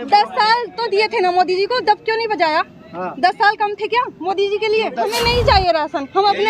10 साल तो दिए थे ना मोदी जी को, तब क्यों नहीं बजाया? 10 साल कम थे क्या मोदी जी के लिए? हमें नहीं चाहिए राशन, हम अपने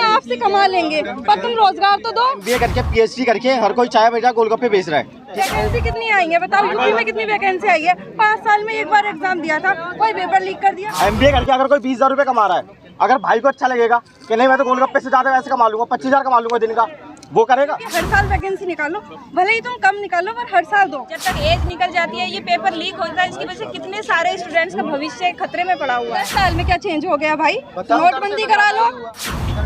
आप से कमा लेंगे, पर तुम रोजगार तो दो। MBA करके PhD करके हर कोई चाय बजा गोलगप्पे बेच रहा है। वैकेंसी कितनी आई है बताओ? यूपी में कितनी वैकेंसी आई है? 5 साल में एक बार एग्जाम दिया था, कोई पेपर लीक कर दिया। MBA करके अगर कोई 20,000 रुपये कमा रहा है, अगर भाई को अच्छा लगेगा कि नहीं मैं तो गोलगप्पे से ज्यादा वैसे कमा लूंगा, 25,000 कमा लूंगा दिन का, वो करेगा? हर साल वैकेंसी निकालो, भले ही तुम कम निकालो पर हर साल दो। जब तक एज निकल जाती है ये पेपर लीक होता है, इसकी वजह से कितने सारे स्टूडेंट्स का भविष्य खतरे में पड़ा हुआ है। 10 साल में क्या चेंज हो गया भाई? नोटबंदी करा लो,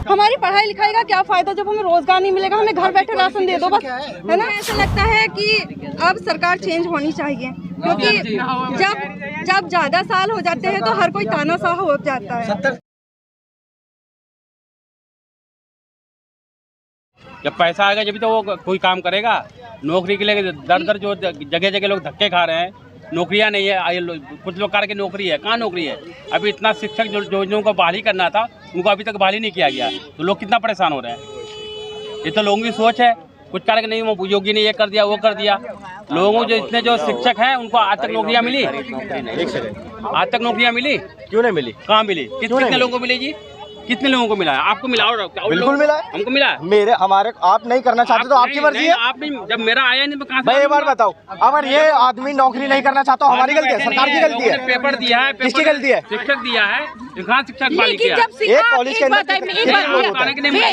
हमारी पढ़ाई लिखाई का क्या फायदा जब हमें रोजगार नहीं मिलेगा? हमें घर बैठे राशन दे दो बस, है ना? ऐसा लगता है कि अब सरकार चेंज होनी चाहिए, क्योंकि जब ज्यादा साल हो जाते हैं तो हर कोई तानाशाह हो जाता है। जब पैसा आएगा जब तो वो कोई काम करेगा। नौकरी के लिए दर जो जगह जगह लोग धक्के खा रहे हैं, नौकरियां नहीं है, कुछ लोग कार की नौकरी है, कहाँ नौकरी है? अभी इतना शिक्षक जो को बहाली करना था उनको अभी तक बहाली नहीं किया गया, तो लोग कितना परेशान हो रहे हैं। ये तो लोगों की सोच है, कुछ कार्य नहीं, योगी ने ये कर दिया वो कर दिया। लोगों जो इतने जो शिक्षक हैं उनको आज तक नौकरियां मिली? आज तक नौकरियां मिली? क्यों नहीं मिली? कहाँ मिली? कितने लोगों को मिली जी? कितने लोगों को मिला है? आपको मिला? और बिल्कुल मिला है, हमको मिला। हमारे आप नहीं करना चाहते तो आपकी मर्जी है। आप नहीं, जब मेरा आया नहीं तो कहाँ से? भाई एक बार बताओ, अगर ये आदमी नौकरी नहीं करना चाहता हमारी गलती है, सरकार की गलती है? पेपर दिया है, किसकी गलती है? शिक्षक दिया है, कहाँ शिक्षक बहाली किया? एक कॉलेज के अंदर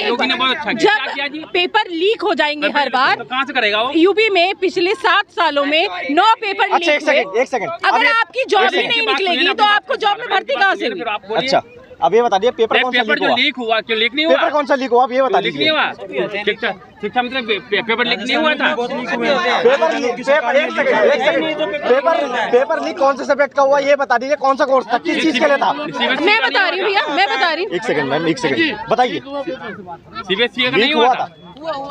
योगी ने बहुत अच्छा किया जी। पेपर लीक हो जाएंगे हर बार, कहाँ से करेगा वो? यूपी में पिछले 7 सालों में 9 पेपर अच्छा लीक एक सेकंड अगर आपकी जॉब ही नहीं निकलेगी तो आपको जॉब में भर्ती कहाँ से होगी? अच्छा अब ये बता दिए पेपर कौन सा लीक हुआ? क्यों लीक नहीं हुआ? पेपर कौन सा लीक हुआ आप ये बता लीक दीजिए। नहीं हुआ? शिक्षा मतलब पेपर लीक नहीं हुआ था? पेपर लीक कौन से सब्जेक्ट का हुआ ये बता दीजिए, कौन सा कोर्स था, किस चीज के लिए था? मैं बता रही हूँ भैया, मैं बता रही हूँ। एक सेकंड मैम, एक सेकंड बताइए। CBSE का नहीं हुआ था?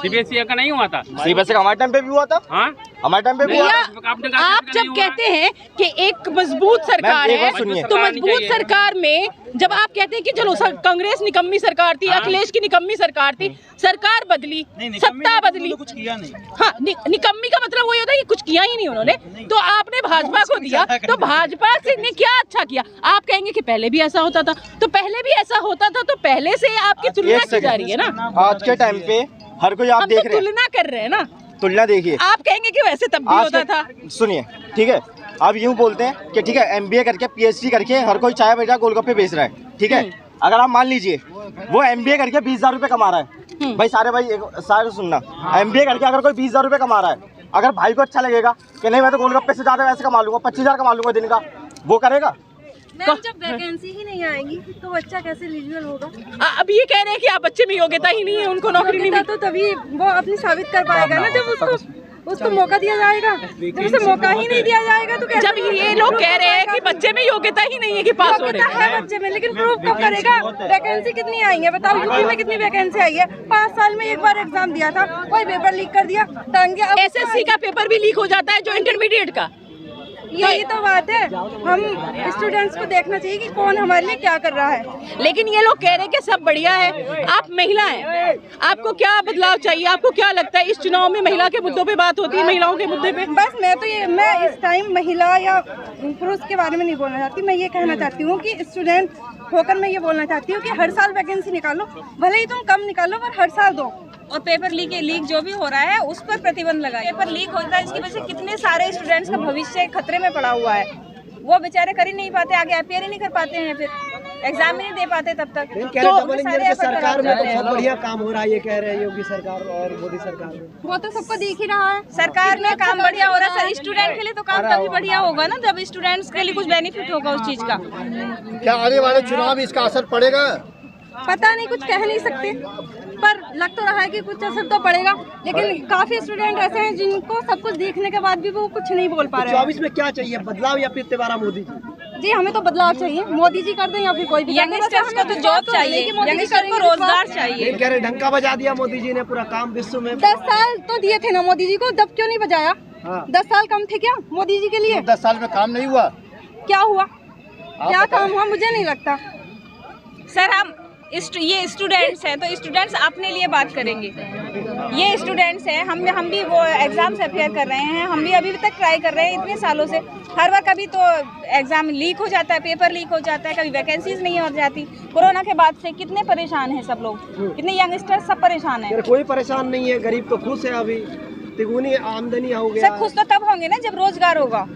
CBSE का नहीं हुआ था? CBSE का हमारे टाइम पे भी हुआ था। हाँ हमारे टाइम पे भी हुआ था। आप जब कहते हैं कि एक मजबूत सरकार है तो मजबूत सरकार में जब आप कहते हैं कि चलो कांग्रेस निकम्मी सरकार थी, अखिलेश की निकम्मी सरकार थी, सरकार बदली, सत्ता बदली, कुछ किया नहीं। हाँ निकम्मी का मतलब वही होता है कि कुछ किया ही नहीं उन्होंने, तो आपने भाजपा को दिया, तो भाजपा से ने क्या अच्छा किया? आप कहेंगे कि पहले भी ऐसा होता था, तो पहले भी ऐसा होता था तो पहले से आपकी तुलना की जा रही है ना। आज के टाइम पे हर कोई आप देख रहे हैं, तुलना कर रहे हैं ना, तुलना देखिए। आप कहेंगे कि वैसे तब भी होता था। सुनिए ठीक है, आप यूँ बोलते हैं कि ठीक है MBA करके PhD करके हर कोई चाय बजा गोलगप्पे बेच रहा है, ठीक है? अगर आप मान लीजिए वो MBA करके 20,000 रुपये कमा रहा है, भाई सारे सुनना, MBA करके अगर कोई 20,000 रुपये कमा रहा है, अगर भाई को अच्छा लगेगा कि नहीं मैं तो गोलगप्पे से ज्यादा वैसे कमा लूंगा, 25,000 कमा लूंगा दिन का, वो करेगा? मैम जब वैकेंसी ही नहीं आएगी तो बच्चा कैसे एलिजिबल होगा? अब ये कह रहे हैं कि आप बच्चे में योग्यता ही नहीं है, उनको नौकरी नहीं मिलती, तो तभी वो अपनी साबित कर पाएगा ना, जब उसको मौका दिया जाएगा। जब उसे मौका ही नहीं दिया जाएगा तो कैसे? जब ये लोग कह रहे हैं कि बच्चे में योग्यता ही नहीं है कि पास हो रहे है बच्चे में, लेकिन प्रूफ कब करेगा? वैकेंसी कितनी आई है बताओ? यूपी में कितनी वैकेंसी आई है? 5 साल में एक बार एग्जाम दिया था, कोई पेपर लीक कर दिया। SSC का पेपर भी लीक हो जाता है, जो इंटरमीडिएट का। यही तो बात है, हम स्टूडेंट्स को देखना चाहिए कि कौन हमारे लिए क्या कर रहा है। लेकिन ये लोग कह रहे हैं कि सब बढ़िया है। आप महिला हैं, आपको क्या बदलाव चाहिए? आपको क्या लगता है इस चुनाव में महिला के मुद्दों पे बात होती है, महिलाओं के मुद्दे पे? बस मैं इस टाइम महिला या पुरुष के बारे में नहीं बोलना चाहती। मैं ये कहना चाहती हूँ कि स्टूडेंट होकर मैं ये बोलना चाहती हूँ कि हर साल वैकेंसी निकालो, भले ही तुम कम निकालो पर हर साल दो। और पेपर लीक जो भी हो रहा है उस पर प्रतिबंध लगाए। पेपर लीक होता है, इसकी वजह से कितने सारे स्टूडेंट्स का भविष्य खतरे में पड़ा हुआ है। वो बेचारे कर ही नहीं पाते, आगे अपीयर ही नहीं कर पाते हैं, फिर एग्जाम ही नहीं दे पाते तब तक। तो सरकार में तो बहुत बढ़िया काम हो रहा है, ये कह रहे हैं योगी सरकार और मोदी सरकार में। वो तो सबको दिख ही रहा है, सरकार में काम बढ़िया हो रहा है। सर स्टूडेंट के लिए तो काम तभी बढ़िया होगा ना जब स्टूडेंट्स के लिए कुछ बेनिफिट होगा उस चीज का। क्या आने वाले चुनाव में इसका असर पड़ेगा? पता नहीं, कुछ कह नहीं सकते, पर लग तो रहा है कि कुछ असर तो पड़ेगा। लेकिन काफी स्टूडेंट ऐसे हैं जिनको सब कुछ देखने के बाद भी वो कुछ नहीं बोल पा रहे हैं। 24 में क्या चाहिए, बदलाव या फिर तिवारा मोदी जी? हमें तो बदलाव चाहिए, मोदी जी कर दें या फिर कोई भी। यंगस्टर्स को तो जॉब चाहिए, यंगस्टर्स को रोजगार चाहिए। कह रहे ढंका बजा दिया मोदी जी ने पूरा काम विश्व में। 10 साल तो दिए थे ना मोदी जी को, तब क्यों नहीं बजाया? 10 साल कम थे क्या मोदी जी के लिए? 10 साल में काम नहीं हुआ? क्या हुआ? क्या काम हुआ? मुझे नहीं लगता। सर हम ये स्टूडेंट्स हैं तो स्टूडेंट्स अपने लिए बात करेंगे। ये स्टूडेंट्स हैं, हम भी वो एग्जाम से अपेयर कर रहे हैं, हम भी अभी तक ट्राई कर रहे हैं इतने सालों से। हर बार कभी तो एग्जाम लीक हो जाता है, पेपर लीक हो जाता है, कभी वैकेंसीज नहीं हो जाती। कोरोना के बाद से कितने परेशान हैं सब लोग, कितने यंगस्टर्स सब परेशान हैं। कोई परेशान नहीं है, गरीब तो खुश है, अभी तिगुनी आमदनी हो गया। सब खुश तो तब होंगे ना जब रोजगार होगा।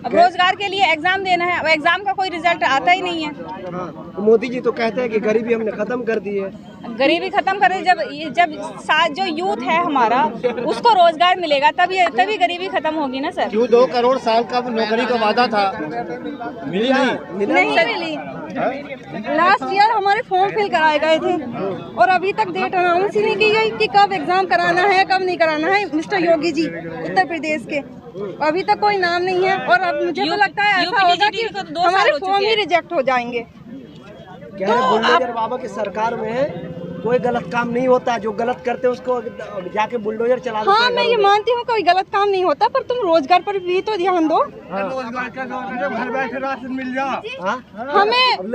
अब रोजगार के लिए एग्जाम देना है, अब एग्जाम का कोई रिजल्ट आता ही नहीं है। तो मोदी जी तो कहते हैं कि गरीबी हमने खत्म कर दी है। गरीबी खत्म करे, जब जो यूथ है हमारा उसको रोजगार मिलेगा तभी गरीबी खत्म होगी ना सर। क्यों 2 करोड़ साल का नौकरी का वादा था, मिली नहीं मिली। लास्ट ईयर हमारे फॉर्म फिल कराए गए थे और अभी तक डेट अनाउंस ही नहीं की गई कि कब एग्जाम कराना है कब नहीं कराना है। मिस्टर योगी जी उत्तर प्रदेश के, अभी तक कोई नाम नहीं है और अब मुझे तो लगता है ऐसा होगा कि हमारे फॉर्म ही रिजेक्ट हो जाएंगे। क्या है, बुलडोजर बाबा की सरकार में कोई गलत काम नहीं होता, जो गलत करते हैं उसको जाके बुलडोजर चला देते हैं। हाँ, मैं ये मानती हूँ कोई गलत काम नहीं होता, पर तुम रोजगार पर भी तो ध्यान दो। घर बैठे राशन मिल जा।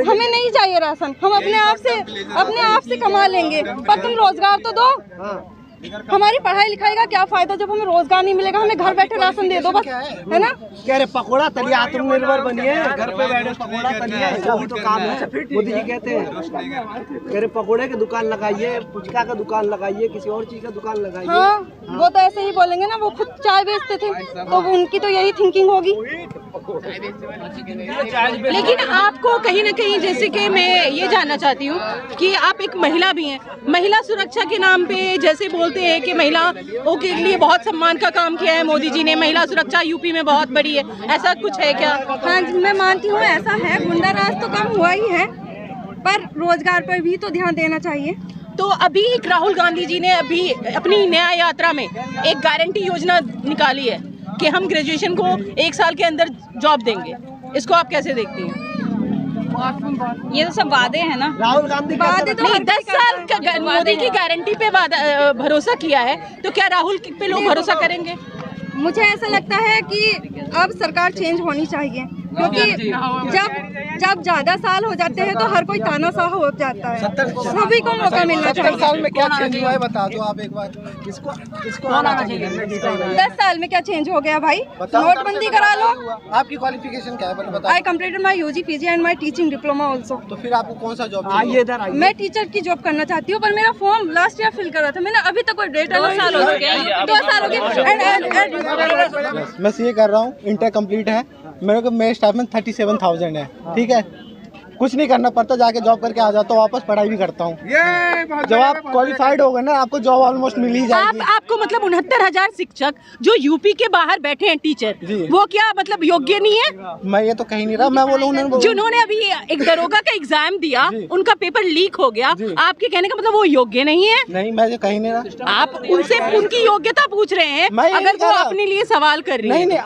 हमें नहीं चाहिए राशन, हम अपने आप से कमा लेंगे, पर तुम रोजगार तो दो। हमारी पढ़ाई लिखाई का क्या फायदा जब हमें रोजगार नहीं मिलेगा। हमें घर बैठे राशन दे दो बस, है ना। कह रहे पकौड़ा तलिए, आत्मनिर्भर बनिए, घर पे बैठे पकौड़ा तलिए, वही तो काम है। मोदी जी कहते हैं, कह रहे पकौड़े की दुकान लगाइए, पुचका का दुकान लगाइए, किसी और चीज का दुकान लगाइए। हाँ, वो तो ऐसे ही बोलेंगे ना, वो खुद चाय बेचते थे तो उनकी तो यही थिंकिंग होगी। लेकिन आपको कहीं ना कहीं, जैसे कि मैं ये जानना चाहती हूँ कि आप एक महिला भी हैं, महिला सुरक्षा के नाम पे जैसे बोलते हैं कि महिलाओं के लिए बहुत सम्मान का काम किया है मोदी जी ने, महिला सुरक्षा यूपी में बहुत बड़ी है, ऐसा कुछ है क्या? हाँ, मैं मानती हूँ ऐसा है, गुंडा राज तो कम हुआ ही है, पर रोजगार पर भी तो ध्यान देना चाहिए। तो अभी एक राहुल गांधी जी ने अभी अपनी न्याय यात्रा में एक गारंटी योजना निकाली है कि हम ग्रेजुएशन को 1 साल के अंदर जॉब देंगे, इसको आप कैसे देखती हैं? ये तो सब वादे हैं ना। राहुल गांधी वादे तो नहीं, 10 साल का मोदी की गारंटी पे भरोसा किया है, तो क्या राहुल पे लोग भरोसा करेंगे? मुझे ऐसा लगता है कि अब सरकार चेंज होनी चाहिए, क्योंकि जब ज्यादा साल हो जाते हैं तो हर कोई तानाशाह हो जाता है। सभी को मौका मिलना चाहिए। 70 साल में क्या चेंज हुआ है बता दो आप एक बार। किसको आना चाहिए? 10 साल में क्या चेंज हो गया भाई? नोटबंदी करा लो। आपकी क्वालिफिकेशन क्या है बताओ? I completed my UG PG and my teaching diploma also. तो फिर आपको कौन सा जॉब? आइए इधर आइए। मैं टीचर की जॉब करना चाहती हूँ, पर मेरा फॉर्म लास्ट ईयर फिल करा था मैंने, अभी तक कोई डेट 2 साल हो गए। 2 साल हो गए। मैं सीए कर रहा हूँ, इंटर कंप्लीट है मेरे को। मेरे स्टाफ में 37,000 है, ठीक है। कुछ नहीं करना पड़ता, जाके जॉब करके आ जाता हूँ, वापस पढ़ाई भी करता हूँ। जब आप क्वालिफाइड हो गए ना, आपको जॉब ऑलमोस्ट मिल ही जाएगी। आपको मतलब 69,000 शिक्षक जो यूपी के बाहर बैठे हैं टीचर, वो क्या मतलब योग्य नहीं है? मैं ये तो कहीं नहीं रहा, मैं बोलूँ जिन्होंने अभी एक दरोगा का एग्जाम दिया, उनका पेपर लीक हो गया, आपके कहने का मतलब वो योग्य नहीं है? नहीं, मैं कहीं नहीं रहा। आप उनसे उनकी योग्यता पूछ रहे हैं, अगर वो अपने लिए सवाल कर रही है। नहीं,